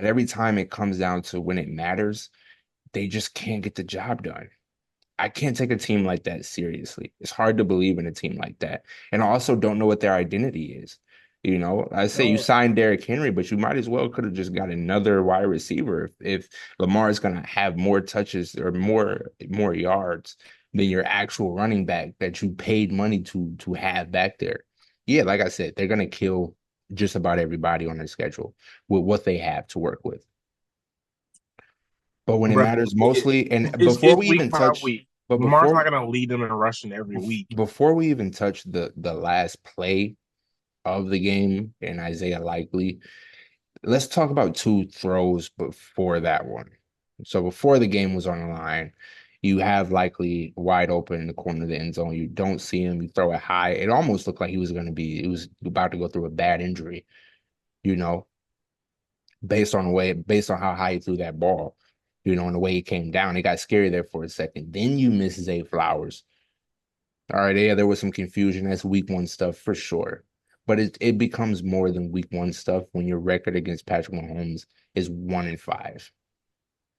But every time it comes down to when it matters, they just can't get the job done. I can't take a team like that seriously. It's hard to believe in a team like that. And I also don't know what their identity is. I say you Uh, signed Derrick Henry, but you might as well could have just got another wide receiver if Lamar is going to have more touches or more yards than your actual running back that you paid money to have back there. Yeah, like I said, they're going to kill just about everybody on their schedule with what they have to work with. But when it but matters mostly, and it's week by week. but Lamar's not before going to lead them in rushing every week. before we even touch the last play of the game and Isaiah Likely, let's talk about two throws before that one. So before the game was on the line, you have Likely wide open in the corner of the end zone. You don't see him. You throw it high. It almost looked like he was about to go through a bad injury, you know, based on how high he threw that ball, and the way he came down. It got scary there for a second. Then you miss Zay Flowers. All right, yeah, there was some confusion. That's week one stuff for sure. But it becomes more than week one stuff when your record against Patrick Mahomes is 1-5.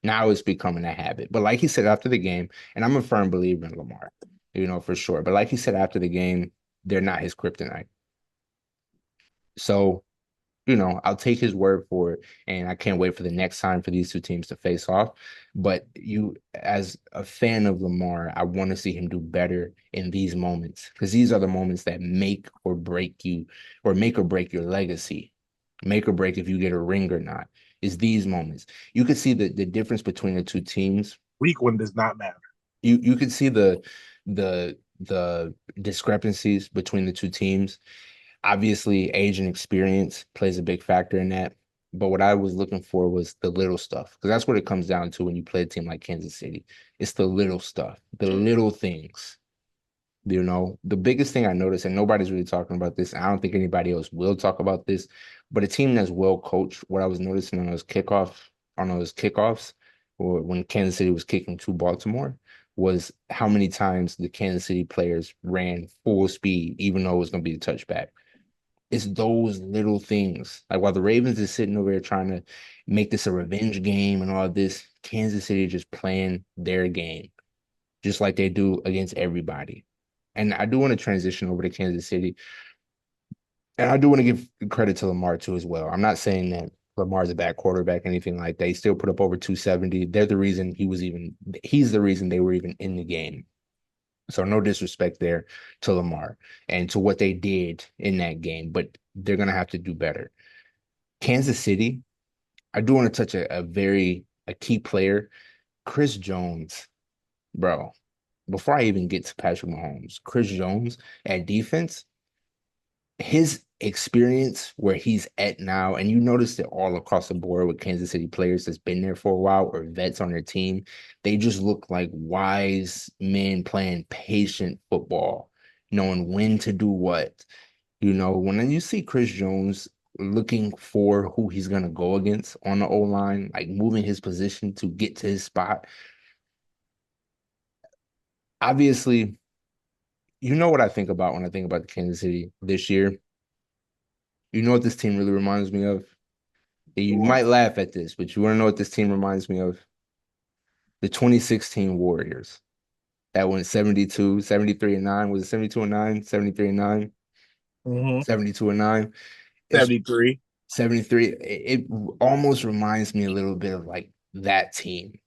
Now it's becoming a habit. But like he said after the game, and I'm a firm believer in Lamar, for sure. But like he said after the game, they're not his kryptonite. So I'll take his word for it, and I can't wait for the next time for these two teams to face off. But as a fan of Lamar, I want to see him do better in these moments because these are the moments that make or break you, or make or break your legacy, make or break if you get a ring or not. Is these moments you could see the difference between the two teams. Week one does not matter. You could see the discrepancies between the two teams. Obviously, age and experience plays a big factor in that. But what I was looking for was the little stuff, because that's what it comes down to when you play a team like Kansas City. It's the little stuff, the little things. The biggest thing I noticed, and nobody's really talking about this, and I don't think anybody else will talk about this, but a team that's well coached, what I was noticing on those kickoffs, or when Kansas City was kicking to Baltimore, was how many times the Kansas City players ran full speed, even though it was going to be a touchback. It's those little things. Like while the Ravens is sitting over there trying to make this a revenge game and all this, Kansas City just playing their game, just like they do against everybody. And I do want to transition over to Kansas City. And I do want to give credit to Lamar too as well. I'm not saying that Lamar's a bad quarterback, anything like that. He still put up over 270. He's the reason they were even in the game. So no disrespect there to Lamar and to what they did in that game, but they're gonna have to do better. Kansas City, I do want to touch a key player, Chris Jones, bro. Before I even get to Patrick Mahomes, Chris Jones at defense, his experience where he's at now, and you notice it all across the board with Kansas City players that's been there for a while or vets on their team, they just look like wise men playing patient football, knowing when to do what. When you see Chris Jones looking for who he's gonna go against on the O line, like moving his position to get to his spot, obviously, you know what I think about when I think about the Kansas City this year. You know what this team really reminds me of? You might laugh at this, but you want to know what this team reminds me of? The 2016 Warriors that went 72, 73 and 9. Was it 72 and 9? 73 and 9? Mm-hmm. 72 and 9. It's 73. 73. It almost reminds me a little bit of like that team,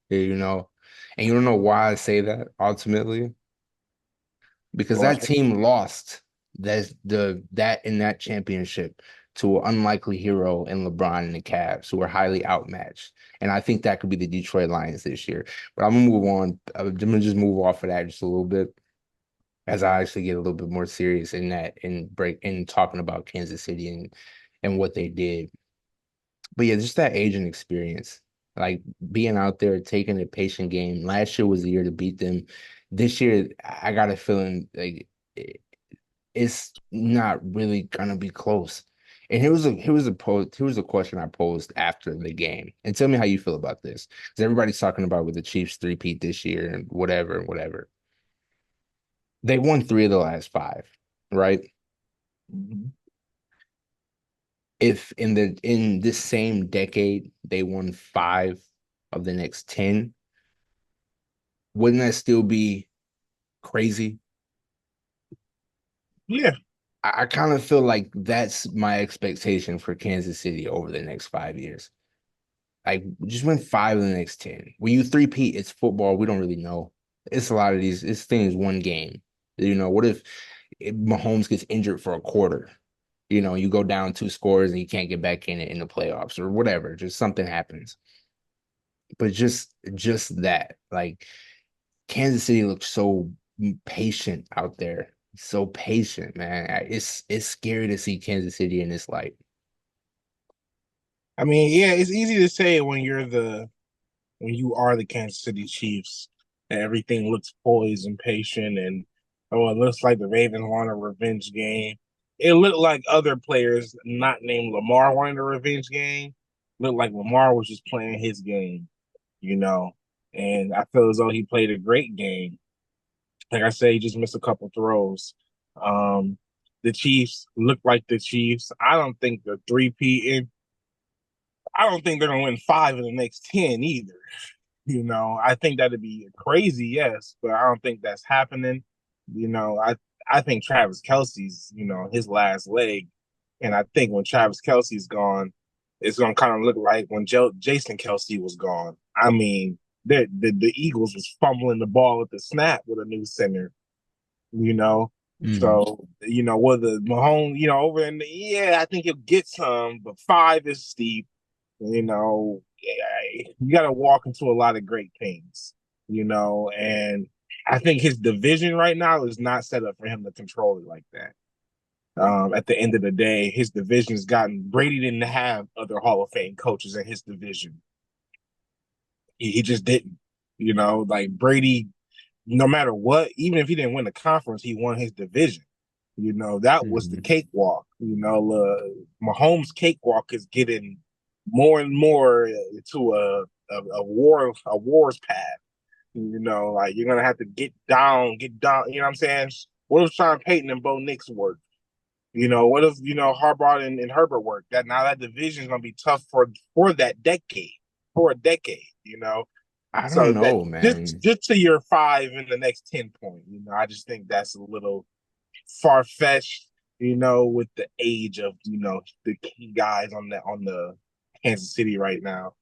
you know? And you don't know why I say that ultimately? Because that Why? team lost that in that championship to an unlikely hero in LeBron and the Cavs, who are highly outmatched. And I think that could be the Detroit Lions this year. But I'm gonna move on. I'm gonna just move off of that just a little bit as I actually get a little bit more serious in that and break in talking about Kansas City and what they did. But yeah, just that age and experience. Like being out there taking a patient game. Last year was the year to beat them. This year, I got a feeling like it's not really gonna be close. And here was a question I posed after the game. And tell me how you feel about this. Because everybody's talking about with the Chiefs three-peat this year and whatever, whatever. They won three of the last five, right? Mhm. if in this same decade they won 5 of the next 10, wouldn't that still be crazy? Yeah. I kind of feel like that's my expectation for Kansas City over the next 5 years. Like, just win 5 of the next 10. When you three-peat, it's football. We don't really know. It's a lot of these. This thing is one game. What if Mahomes gets injured for a quarter? You go down 2 scores and you can't get back in the playoffs or whatever. Just something happens. But just that, like, Kansas City looks so patient out there. So patient, man. It's scary to see Kansas City in this light. I mean, yeah, it's easy to say when you are the Kansas City Chiefs and everything looks poised and patient and oh, it looks like the Ravens want a revenge game. It looked like other players not named Lamar wanted a revenge game. Looked like Lamar was just playing his game, you know. And I feel as though he played a great game. Like I say, he just missed a couple throws. Um, the Chiefs look like the Chiefs. I don't think they're gonna win 5 of the next 10 either. I think that'd be crazy, yes, but I don't think that's happening. I think Travis Kelsey's, his last leg. And I think when Travis Kelsey's gone, it's gonna kind of look like when Jason Kelsey was gone. I mean, the Eagles was fumbling the ball at the snap with a new center, you know. Mhm. So, with the Mahomes, over in I think he'll get some, but 5 is steep. You got to walk into a lot of great things, and I think his division right now is not set up for him to control it like that. At the end of the day, his division's gotten Brady didn't have other Hall of Fame coaches in his division. He just didn't, like Brady, no matter what, even if he didn't win the conference, he won his division. That was the Mhm. cakewalk. Mahomes' cakewalk is getting more and more to a war's path. Like you're gonna have to get down. You know what I'm saying? What if Sean Payton and Bo Nix work? What if Harbaugh and Herbert work? That division is gonna be tough for that decade, for a decade. I don't So that know, just man. just to your 5 in the next 10 point. That's think that's a little far fetched, with the age of the key guys on the Kansas City right now.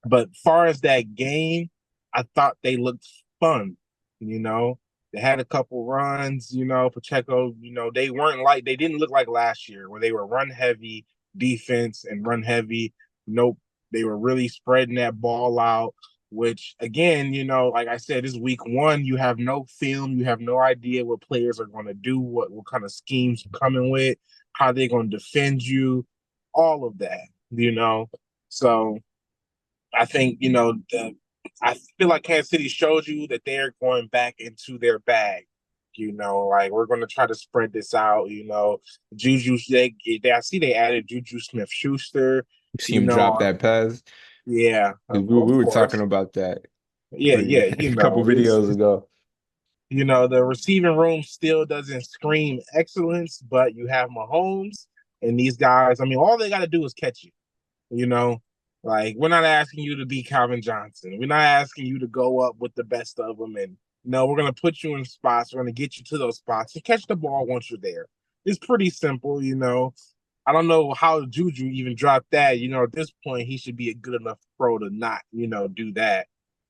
But far as that game, I thought they looked fun. You know, they had a couple runs. Pacheco. They didn't look like last year where they were run heavy defense and run heavy. Nope, they were really spreading that ball out, which again, like I said, this is week one. You have no film, you have no idea what players are going to do, what kind of schemes you're coming with, how they're going to defend you, all of that. So I think, I feel like Kansas City shows you that they're going back into their bag. Like we're going to try to spread this out. Juju, I see they added Juju Smith Schuster. You see You him know, drop that pass. yeah, 'Cause of, we of were talking course, about that yeah. a couple videos ago. The receiving room still doesn't scream excellence, but you have Mahomes and these guys. I mean, all they got to do is catch you. You know, like we're not asking you to be Calvin Johnson. We're not asking you to go up with the best of them. And no, we're going to put you in spots. We're going to get you to those spots and catch the ball once you're there. It's pretty simple. I don't know how Juju even dropped that. At this point, he should be a good enough pro to not, do that.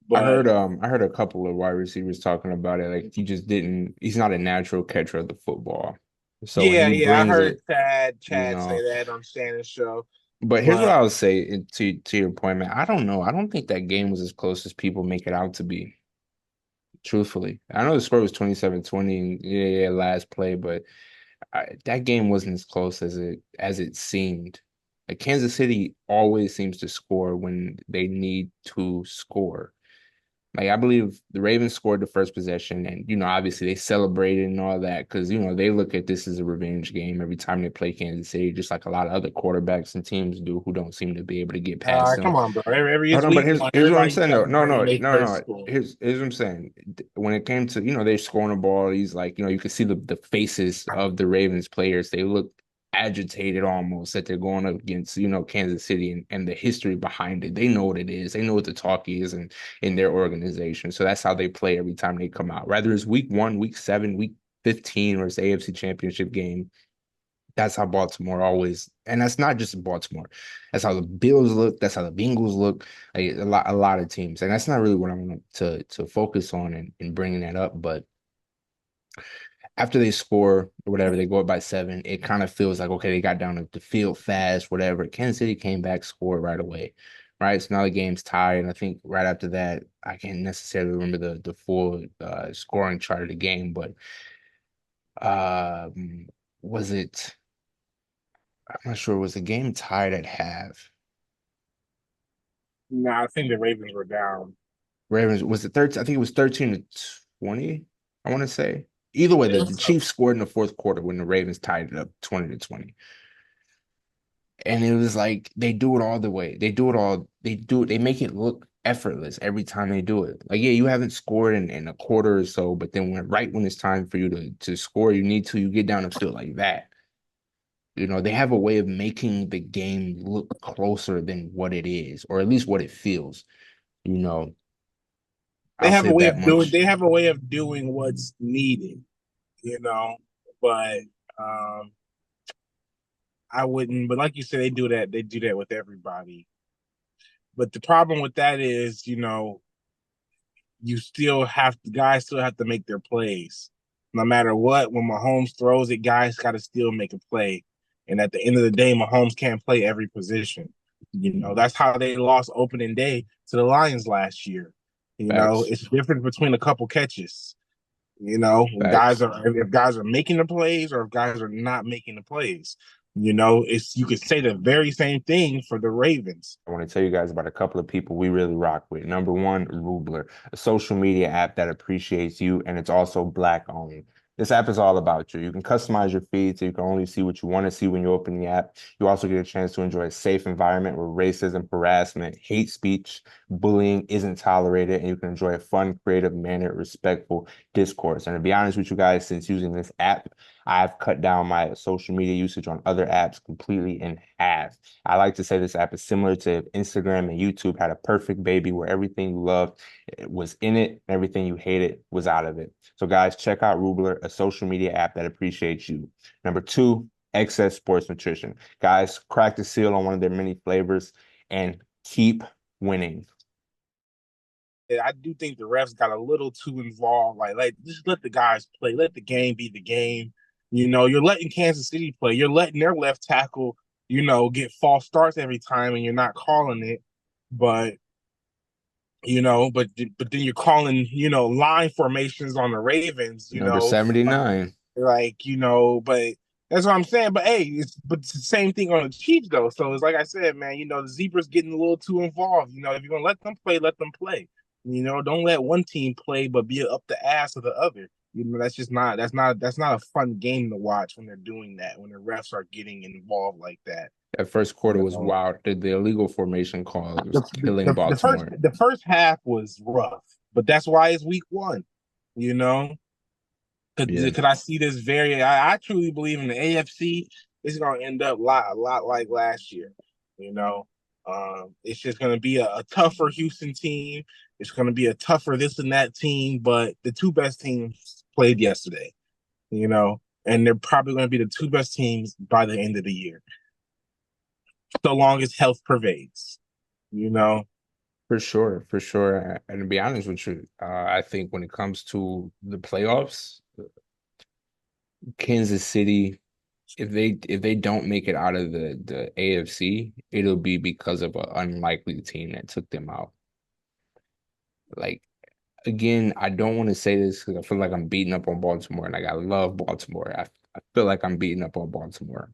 But I heard a couple of wide receivers talking about it. Like he's not a natural catcher of the football. So when yeah, he yeah, I brings heard it, you Chad say know. that on Shannon's show. But here's what But I would say to your point, man. I don't know. I don't think that game was as close as people make it out to be. Truthfully, I know the score was 27-20, and yeah, last play, but that game wasn't as close as it seemed. Like Kansas City always seems to score when they need to score. Like I believe the Ravens scored the first possession, and obviously they celebrated and all that because they look at this as a revenge game every time they play Kansas City, just like a lot of other quarterbacks and teams do who don't seem to be able to get past them. come on, bro. Every Hold it's on, but week here's one. here's what I'm Everybody's saying though. No, celebrating no, they no, first no. score. Here's what I'm saying. When it came to they're scoring the ball, he's like you could see the faces of the Ravens players. They look agitated almost that they're going up against, Kansas City and the history behind it. They know what it is. They know what the talk is and in their organization. So that's how they play every time they come out. Whether it's week 1, week 7, week 15, or it's the AFC Championship game. That's how Baltimore always, and that's not just Baltimore. That's how the Bills look. That's how the Bengals look. Like a lot of teams, and that's not really what I want to focus on in bringing that up. But after they score or whatever, they go up by 7. It kind of feels like, okay, they got down the field fast, whatever. Kansas City came back, scored right away, right? So now the game's tied, and I think right after that, I can't necessarily remember the full scoring chart of the game, but was it? I'm not sure. Was the game tied at half? No, I think the Ravens were down. Ravens was it 13? I think it was 13-20. I want to say. Either way, the It's Chiefs scored in the fourth quarter when the Ravens tied it up 20-20. And it was like they do it all the way. They do it all. They make it look effortless every time they do it. Like, yeah, you haven't scored in a quarter or so, but then when it's time for you to score, you get down the field like that. They have a way of making the game look closer than what it is, or at least what it feels. You know, they I'll have say a way that of doing much. they have a way of doing what's needed, but um I wouldn't, but like you said, they do that with everybody. But the problem with that is, guys still have to make their plays. No matter what, when Mahomes throws it, guys gotta still make a play. And at the end of the day, Mahomes can't play every position. That's how they lost opening day to the Lions last year. Facts. It's different between a couple catches. When Facts. if guys are making the plays or if guys are not making the plays. It's you could say the very same thing for the Ravens. I want to tell you guys about a couple of people we really rock with. Number one, Rueblur, a social media app that appreciates you, and it's also Black owned. This app is all about you. You can customize your feed so you can only see what you want to see when you open the app. You also get a chance to enjoy a safe environment where racism, harassment, hate speech, bullying isn't tolerated, and you can enjoy a fun, creative, mannered, respectful discourse. And to be honest with you guys, since using this app, I've cut down my social media usage on other apps completely in half. I like to say this app is similar to if Instagram and YouTube had a perfect baby where everything you loved was in it and everything you hated was out of it. So guys, check out Rueblur, a social media app that appreciates you. Number 2, Excess Sports Nutrition. Guys, crack the seal on one of their many flavors and keep winning. I do think the refs got a little too involved. Like just let the guys play. Let the game be the game. You're letting Kansas City play. You're letting their left tackle, get false starts every time, and you're not calling it. But but then you're calling, line formations on the Ravens. Number 79. But that's what I'm saying. But hey, it's the same thing on the Chiefs though. So it's like I said, man. The zebras getting a little too involved. If you're gonna let them play, let them play. Don't let one team play but be up the ass of the other. That's just not that's not a fun game to watch when they're doing that, when the refs are getting involved like that. That first quarter You was know, wild. The illegal formation call was the, killing Baltimore. the first half was rough, but that's why it's week 1. You know, Yeah, could I see this I truly believe in the AFC. It's gonna end up a lot like last year. You know, it's just gonna be a tougher Houston team. It's gonna be a tougher this and that team, but the two best teams played yesterday. And they're probably gonna be the two best teams by the end of the year, so long as health pervades. You know, for sure, for sure. And to be honest with you, I think when it comes to the playoffs, Kansas City, if they don't make it out of the AFC, it'll be because of an unlikely team that took them out. Like, again, I don't want to say this because I feel like I'm beating up on Baltimore, and like I love Baltimore. I feel like I'm beating up on Baltimore.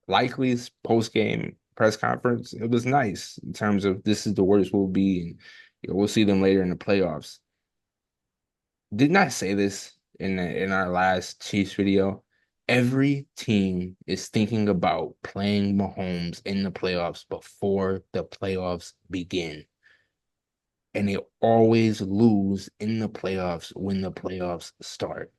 Likely's post game press conference, it was nice in terms of this is the worst we'll be, and we'll see them later in the playoffs. Didn't I say this in our last Chiefs video? Every team is thinking about playing Mahomes in the playoffs before the playoffs begin. And they always lose in the playoffs when the playoffs start.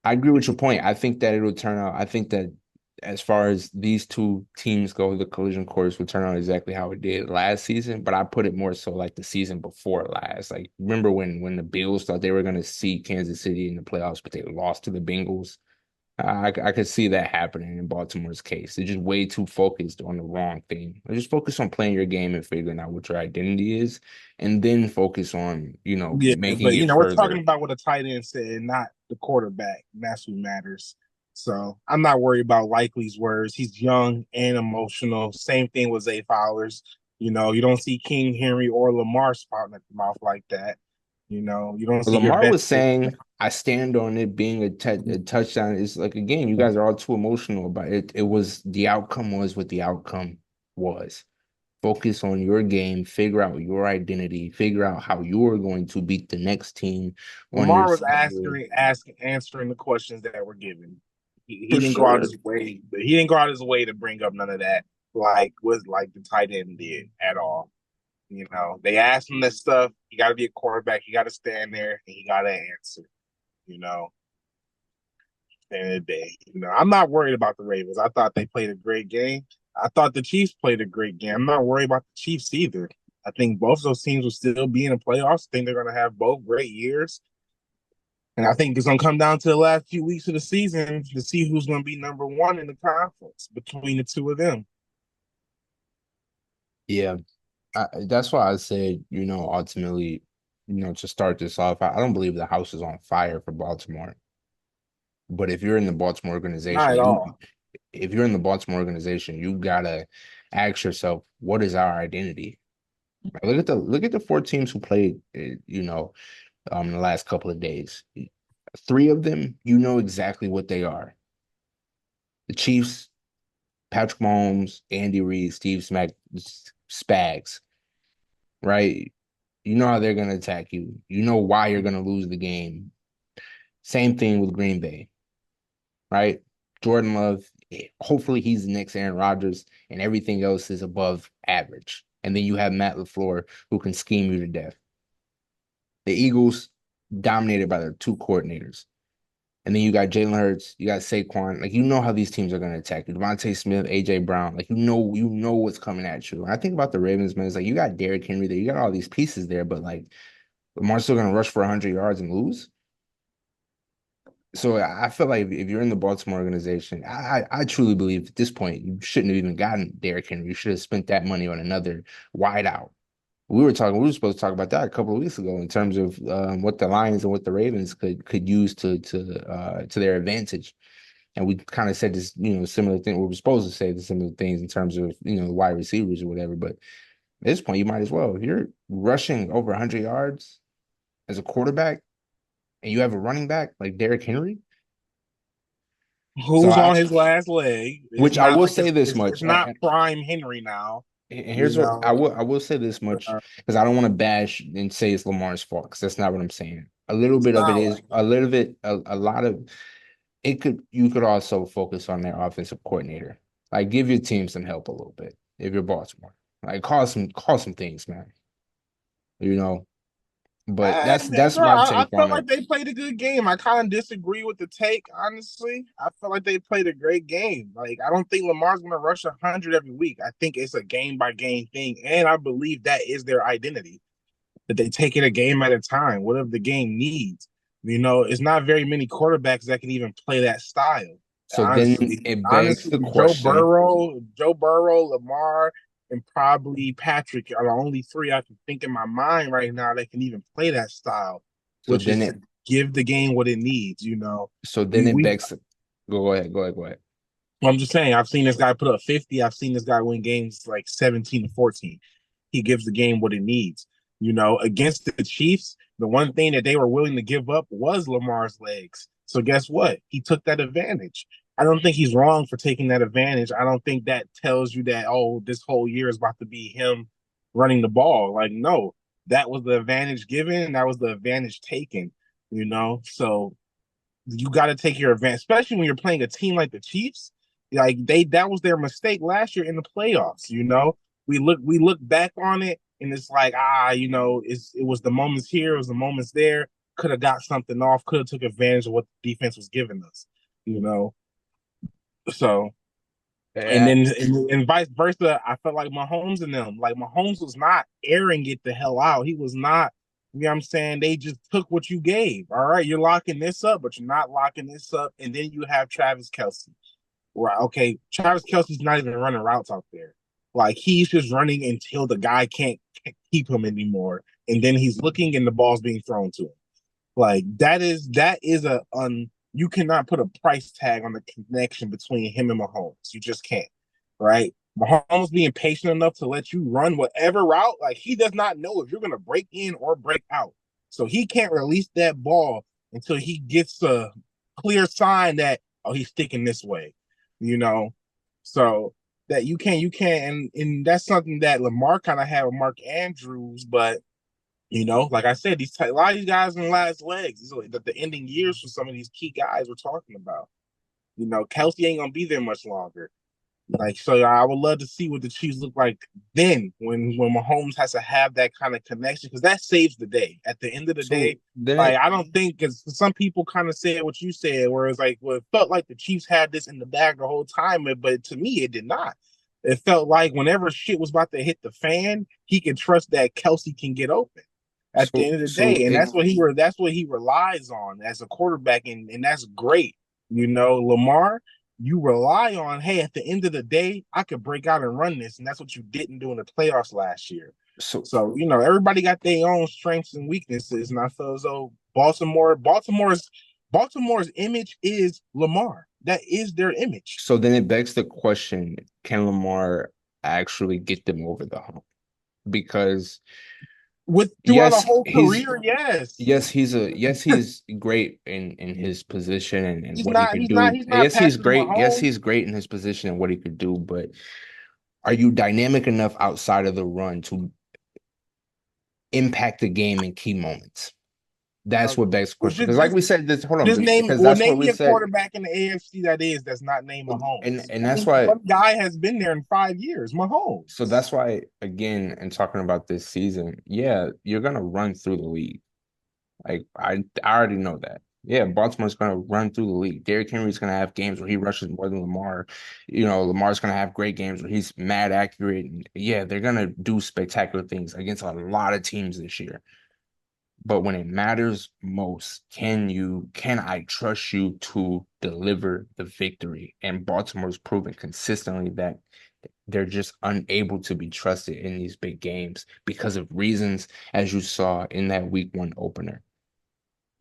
I agree with your point. I think that it'll turn out. I think that as far as these two teams go, the collision course will turn out exactly how it did last season. But I put it more so like the season before last. Like remember when the Bills thought they were going to see Kansas City in the playoffs, but they lost to the Bengals. I could see that happening in Baltimore's case. They're just way too focused on the wrong thing. They just focus on playing your game and figuring out what your identity is, and then focus on, Yeah, making but it we're talking further. about what a tight end said, not the quarterback. And that's who matters. So I'm not worried about Likely's words. He's young and emotional. Same thing with Zay Flowers. You don't see King Henry or Lamar spouting at the mouth like that. You don't But see your Lamar best. was saying, I stand on it being a touchdown. It's like, again, you guys are all too emotional about it. It was the outcome was what the outcome was. Focus on your game, figure out your identity, figure out how you're going to beat the next team on your Lamar was schedule. answering the questions that were given. He For didn't go out sure. his way. He didn't go out his way to bring up none of that, like the tight end did at all. They asked him that stuff. You got to be a quarterback. You got to stand there and you got to answer. You know, end of the day. I'm not worried about the Ravens. I thought they played a great game. I thought the Chiefs played a great game. I'm not worried about the Chiefs either. I think both of those teams will still be in the playoffs. I think they're going to have both great years. And I think it's going to come down to the last few weeks of the season to see who's going to be number one in the conference between the two of them. Yeah. That's why I said, ultimately, to start this off, I don't believe the house is on fire for Baltimore. But if you're in the Baltimore Not organization, at all. if you're in the Baltimore organization, you gotta ask yourself, what is our identity? Like, look at the four teams who played, the last couple of days. Three of them, you know exactly what they are. The Chiefs, Patrick Mahomes, Andy Reid, Steve Spags, right? You know how they're gonna attack you. You know why you're gonna lose the game. Same thing with Green Bay, right? Jordan Love, hopefully he's the next Aaron Rodgers, and everything else is above average. And then you have Matt LaFleur who can scheme you to death. The Eagles dominated by their two coordinators. And then you got Jalen Hurts, you got Saquon. Like, you know how these teams are going to attack you. Devontae Smith, AJ Brown. Like, you know what's coming at you. When I think about the Ravens, man, it's like you got Derrick Henry there, you got all these pieces there, but like Lamar's still going to rush for 100 yards and lose. So I feel like if you're in the Baltimore organization, I truly believe at this point you shouldn't have even gotten Derrick Henry. You should have spent that money on another wideout. We were supposed to talk about that a couple of weeks ago in terms of what the Lions and what the Ravens could use to their advantage. And we kind of said this, similar thing. We were supposed to say the similar things in terms of the wide receivers or whatever. But at this point, you might as well. If you're rushing over 100 yards as a quarterback and you have a running back like Derrick Henry, so Who's on his last leg? It's which I not will like say this it's much, not prime Henry now. and You here's what I know, will I will say this much uh, because I don't want to bash and say it's Lamar's fault because that's not what I'm saying. A little it's bit of it not is like a little bit a lot of it could you could also focus on their offensive coordinator. Like give your team some help a little bit if you're Baltimore. Like call some things, man. You know, but that's my I take on felt it. like they played a good game. I kind of disagree with the take, honestly. I felt like they played a great game. Like I don't think Lamar's going to rush 100 every week. I think it's a game by game thing, and I believe that is their identity. That they take it a game at a time, whatever the game needs. It's not very many quarterbacks that can even play that style. So then Honestly, it begs honestly, the question. Joe Burrow, Lamar, and probably Patrick are the only three I can think in my mind right now that can even play that style, So which then is to it give the game what it needs. so then We it we begs. Go ahead. I'm just saying, I've seen this guy put up 50. I've seen this guy win games like 17 to 14. He gives the game what it needs. Against the Chiefs, the one thing that they were willing to give up was Lamar's legs. So guess what? He took that advantage. I don't think he's wrong for taking that advantage. I don't think that tells you that, oh, this whole year is about to be him running the ball. Like, no, that was the advantage given. That was the advantage taken. So you got to take your advantage, especially when you're playing a team like the Chiefs. Like that was their mistake last year in the playoffs. We look back on it, and it's like it was the moments here, it was the moments there. could have got something off, could have took advantage of what the defense was giving us, you know. So and Yeah. then and vice versa, I felt like Mahomes and them, like Mahomes was not airing it the hell out. He was not, you know what I'm saying? They just took what you gave. All right, you're locking this up, but you're not locking this up. And then you have Travis Kelce. Right. Okay. Travis Kelsey's not even running routes out there. Like he's just running until the guy can't keep him anymore. And then he's looking and the ball's being thrown to him. Like that is a you cannot put a price tag on the connection between him and Mahomes. You just can't. Right? Mahomes being patient enough to let you run whatever route, like he does not know if you're gonna break in or break out. So he can't release that ball until he gets a clear sign that oh he's sticking this way, you know. So that you can't and that's something that Lamar kind of had with Mark Andrews, but like I said, a lot of these guys in the last legs, these are the ending years for some of these key guys we're talking about. Kelsey ain't gonna be there much longer. Like, so I would love to see what the Chiefs look like then when Mahomes has to have that kind of connection, because that saves the day. At the end of the So day, then like I don't think, because some people kind of said what you said, where it's like, well, it felt like the Chiefs had this in the bag the whole time, but to me, it did not. It felt like whenever shit was about to hit the fan, he can trust that Kelsey can get open at the so end of the so day, and it that's what he relies on as a quarterback, and that's great. Lamar, you rely on, hey, at the end of the day, I could break out and run this, and that's what you didn't do in the playoffs last year. so So everybody got their own strengths and weaknesses, and I feel as though Baltimore's image is Lamar. That is their image. so then it begs the question, can Lamar actually get them over the hump? Because With throughout a yes, whole he's career, yes. yes, he's great in his position and He's what he not. could He's not. do. He's not Yes, he's Patrick great. Yes, Mahomes. he's great in his position and what he could do, but are you dynamic enough outside of the run to impact the game in key moments? That's Uh, what begs the well, question. Because like we said, this hold on, just name. because Well, that's what name we me a said. quarterback in the AFC that's not named And Mahomes. and that's Only why one guy has been there in 5 years, so Mahomes. that's why again, and talking about this season, yeah, you're gonna run through the league. Like I already know that. Yeah, Baltimore's gonna run through the league. Derrick Henry's gonna have games where he rushes more than Lamar. Lamar's gonna have great games where he's mad accurate. And yeah, they're gonna do spectacular things against a lot of teams this year. But when it matters most, can I trust you to deliver the victory? And Baltimore's proven consistently that they're just unable to be trusted in these big games because of reasons as you saw in that week 1 opener.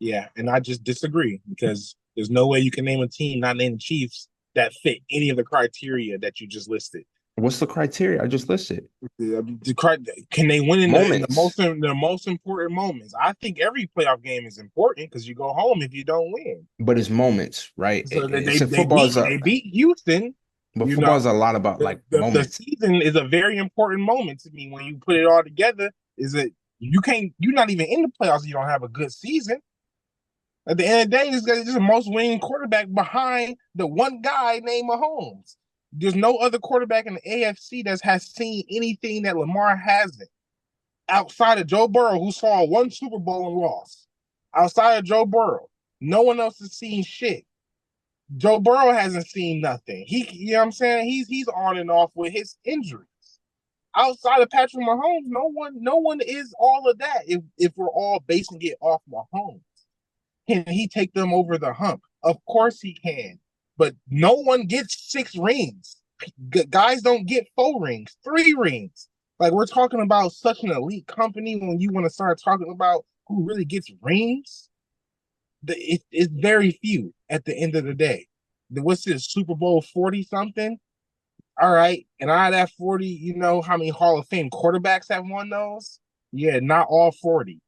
Yeah, and I just disagree because there's no way you can name a team not named the Chiefs that fit any of the criteria that you just listed. What's the criteria? I just listed. Can they win Moments, in the most important moments? I think every playoff game is important because you go home if you don't win. but it's moments, right? So that It's a football is a they beat Houston. but You football is know, a lot about like the moments. season is a very important moment to me when you put it all together. Is that you're not even in the playoffs if you don't have a good season. At the end of the day, this guy is just the most winning quarterback behind the one guy named Mahomes. There's no other quarterback in the AFC that has seen anything that Lamar hasn't. Outside of Joe Burrow, who saw one Super Bowl and lost. Outside of Joe Burrow, no one else has seen shit. Joe Burrow hasn't seen nothing. You know what I'm saying? He's on and off with his injuries. Outside of Patrick Mahomes, no one is all of that. If we're all basing it off Mahomes. Can he take them over the hump? Of course he can. But no one gets 6 rings. Guys don't get 4 rings, 3 rings. Like we're talking about such an elite company when you want to start talking about who really gets rings. It's very few at the end of the day. What's this, Super Bowl 40 something? All right. And out of that 40, you know how many Hall of Fame quarterbacks have won those? Yeah, not all 40.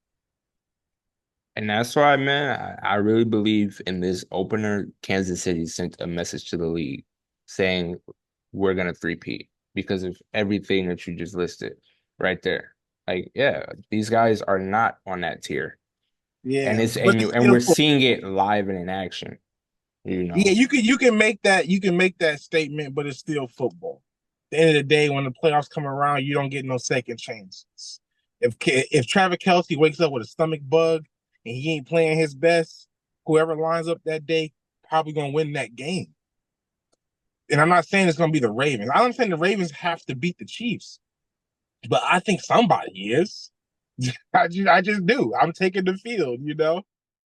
And that's why, man, I really believe in this opener. Kansas City sent a message to the league saying we're gonna three-peat because of everything that you just listed right there. Like, yeah, these guys are not on that tier. And Yeah, it's but and it's you and still we're seeing it live and in action, you yeah, know. you can make that statement, but it's still football. At the end of the day, when the playoffs come around, you don't get no second chances. If Travis Kelsey wakes up with a stomach bug and he ain't playing his best, whoever lines up that day probably gonna win that game. And I'm not saying it's gonna be the Ravens. I don't think the Ravens have to beat the Chiefs, but I think somebody is. I just do. I'm taking the field,